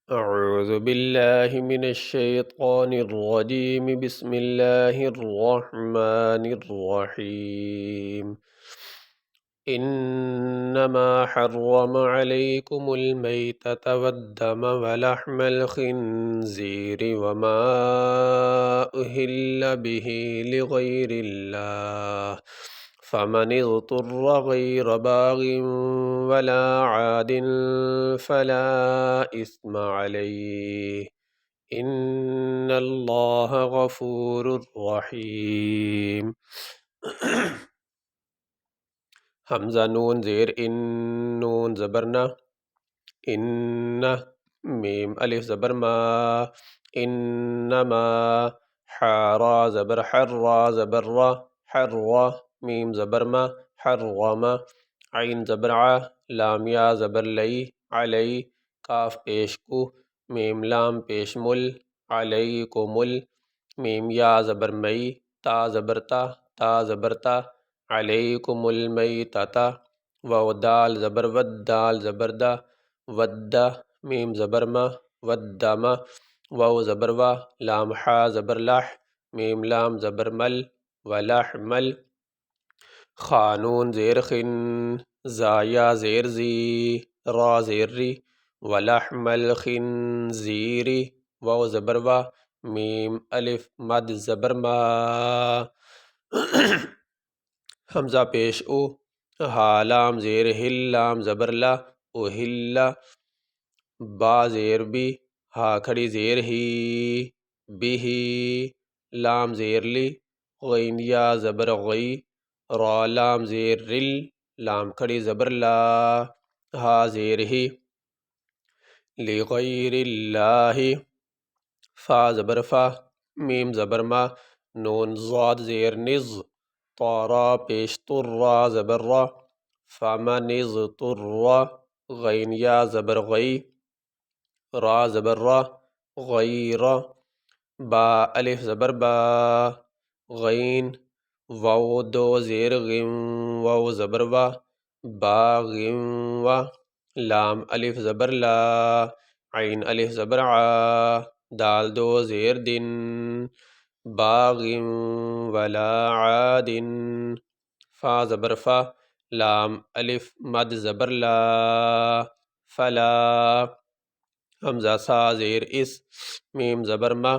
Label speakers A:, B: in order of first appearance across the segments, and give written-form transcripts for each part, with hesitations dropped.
A: أعوذ بالله من الشيطان الرجيم بسم الله الرحمن الرحيم إنما حرم عليكم الميتة والدم ولحم الخنزير وما أهل به لغير الله فمن اضطر غير باغ ولا عاد فلا إثم عليه إن الله غفور رحيم حمزہ نون زیر نون زبرنا ان میم الف زبر ما انما حارا زبر حرا زبر را حرا میم زبر ما حرم عین زبر ع لام یا زبر لئی علی کاف پیش کو میم لام پیش مل علیکم میم یا زبر مئی تا زبر تا زبر تا علیکم المیتۃ واو دال زبر ود دال زبر دا ود میم زبر ما والدم واو زبر وا لام حا زبر لح میم لام زبر مل ولحمل خانون زیر خن زایا زیر زی را زیر ری ولحم الخنزیر واو زبر وا میم الف مد زبر ما حمزہ پیش او ہا لام زیر ہل لام زبر لا اوہل با زیر بی ہا کھڑی زیر ہی بھی لام زیر لی غین یا زبر غی را لام زیر رل لام کھڑی زبر لا ہا زیر ہی لغیر اللہ فا زبر فا میم زبر ما نون ضاد زیر نز طارا پیش تر را زبر را فمن اضطر غین یا زبر غی را زبر را غیر با الف زبر با غین واو دو زیر غم واو زبر وا باغم و لام الف زبر لا عین الف زبر ع دال دو زیر دن باغ ولا عاد فا زبر فا لام الف مد زبر لا فلا حمزہ سا زیر اس میم زبر ما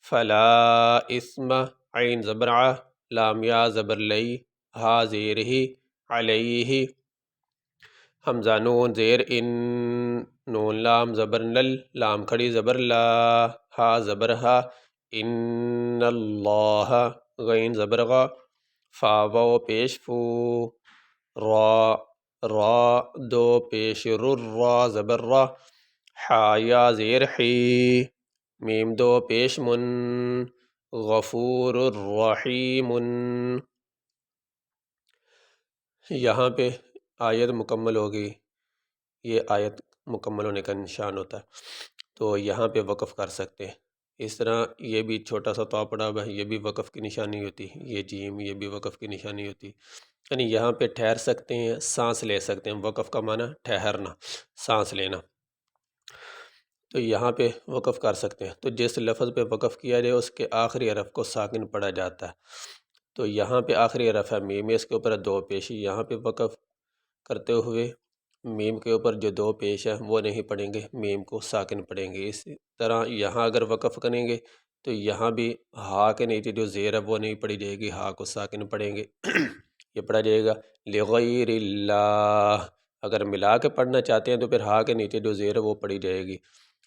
A: فلا اسم عین زبر ع لام یا زبر لئی ہا زیر ہی علیہ حمزہ نون زیر ان نون لام زبر نل لام کھڑی زبر لا ہا زبر ہا ان اللہ غین زبر غا فا واو پیش فو را دو پیش را زبر را حا یا زیر حی میم دو پیش من غفور الرحیم یہاں پہ آیت مکمل ہوگی، یہ آیت مکمل ہونے کا نشان ہوتا ہے، تو یہاں پہ وقف کر سکتے ہیں۔ اس طرح یہ بھی چھوٹا سا طا پڑا ہوا ہے، یہ بھی وقف کی نشانی ہوتی، یہ جیم یہ بھی وقف کی نشانی ہوتی، یعنی یہاں پہ ٹھہر سکتے ہیں، سانس لے سکتے ہیں۔ وقف کا معنی ٹھہرنا، سانس لینا، تو یہاں پہ وقف کر سکتے ہیں۔ تو جس لفظ پہ وقف کیا جائے اس کے آخری حرف کو ساکن پڑھا جاتا ہے، تو یہاں پہ آخری حرف ہے میم، اس کے اوپر دو پیشی، یہاں پہ وقف کرتے ہوئے میم کے اوپر جو دو پیش ہے وہ نہیں پڑھیں گے، میم کو ساکن پڑھیں گے۔ اسی طرح یہاں اگر وقف کریں گے تو یہاں بھی ہا کے نیچے جو زیر ہے وہ نہیں پڑھی جائے گی، ہا کو ساکن پڑھیں گے۔ یہ پڑھا جائے گا لغیر اللہ، اگر ملا کے پڑھنا چاہتے ہیں تو پھر ہا کے نیچے جو زیر ہے وہ پڑھی جائے گی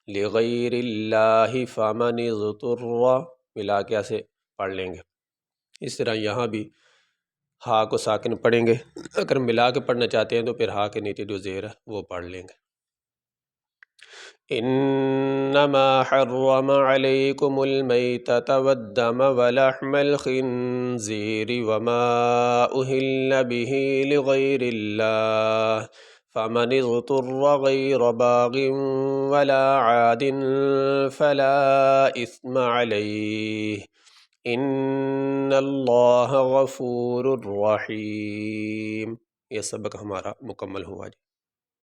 A: لغیر اللہ فمن اضطر، ملا کے ایسے پڑھ لیں گے۔ اس طرح یہاں بھی ہا کو ساکن پڑھیں گے، اگر ملا کے پڑھنا چاہتے ہیں تو پھر ہا کے نیچے جو زیر ہے وہ پڑھ لیں گے۔ انما حرم علیکم المیتۃ والدم ولحم الخنزیر وما اہل به لغیر اللہ فمن اضطر غیر باغ ولا عاد فلا اثم علیہ ان اللہ غفور الرحیم۔ یہ سبق ہمارا مکمل ہوا جی۔